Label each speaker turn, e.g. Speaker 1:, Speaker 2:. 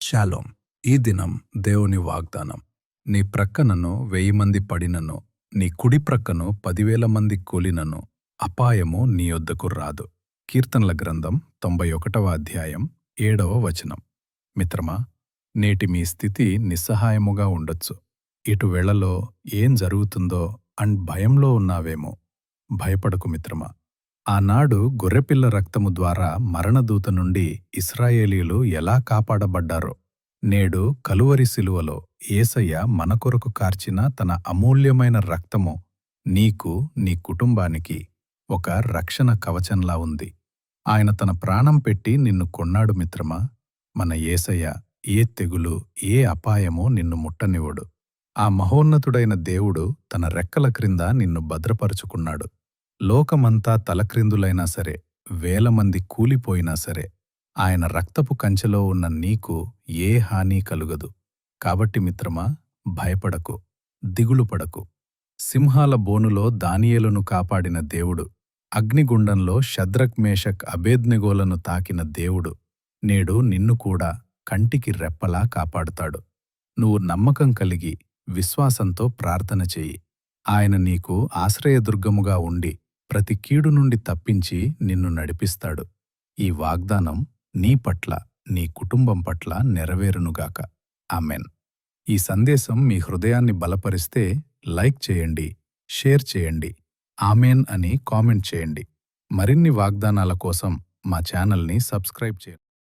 Speaker 1: Shalom. ఈ దినం దేవుని వాగ్దానం. నీ ప్రక్కనను 1000 మంది పడినను, నీ కుడి ప్రక్కను 10,000 మంది కూలినను, అపాయము నీ యొద్దకు రాదు. కీర్తనల గ్రంథం 91వ అధ్యాయం 7వ వచనం. మిత్రమా, నేటి మీ స్థితి నిస్సహాయముగా ఉండొచ్చు. ఇటు వేళలో ఏం జరుగుతుందో భయంలో ఉన్నావేమో. భయపడకు మిత్రమా. ఆనాడు గొర్రెపిల్ల రక్తము ద్వారా మరణదూత నుండి ఇశ్రాయేలీయులు ఎలా కాపాడబడ్డారో, నేడు కలువరి శిలువలో యేసయ్య మన కొరకు కార్చిన తన అమూల్యమైన రక్తము నీకు, నీ కుటుంబానికి ఒక రక్షణ కవచంలా ఉంది. ఆయన తన ప్రాణం పెట్టి నిన్ను కొన్నాడు మిత్రమా. మన యేసయ్య ఏ తెగులు, ఏ అపాయమో నిన్ను ముట్టనివ్వడు. ఆ మహోన్నతుడైన దేవుడు తన రెక్కల క్రింద నిన్ను భద్రపరుచుకున్నాడు. లోకమంతా తలక్రిందులైనా సరే, 1000 మంది కూలిపోయినా సరే, ఆయన రక్తపు కంచెలో ఉన్న నీకు ఏ హాని కలుగదు. కాబట్టి మిత్రమా, భయపడకు, దిగులుపడకు. సింహాల బోనులో దానియేలును కాపాడిన దేవుడు, అగ్నిగుండంలో షద్రక్ మేషక్ అబేద్నెగోలను తాకిన దేవుడు, నేడు నిన్ను కూడా కంటికి రెప్పలా కాపాడుతాడు. నువ్వు నమ్మకం కలిగి విశ్వాసంతో ప్రార్థన చెయ్యి. ఆయన నీకు ఆశ్రయదుర్గముగా ఉండి ప్రతి కీడు నుండి తప్పించి నిన్ను నడిపిస్తాడు. ఈ వాగ్దానం నీ పట్ల, నీ కుటుంబం పట్ల నెరవేరునుగాక. ఆమెన్. ఈ సందేశం మీ హృదయాన్ని బలపరిస్తే లైక్ చేయండి, షేర్ చేయండి, ఆమెన్ అని కామెంట్ చేయండి. మరిన్ని వాగ్దానాల కోసం మా ఛానల్ని సబ్స్క్రైబ్ చేయండి.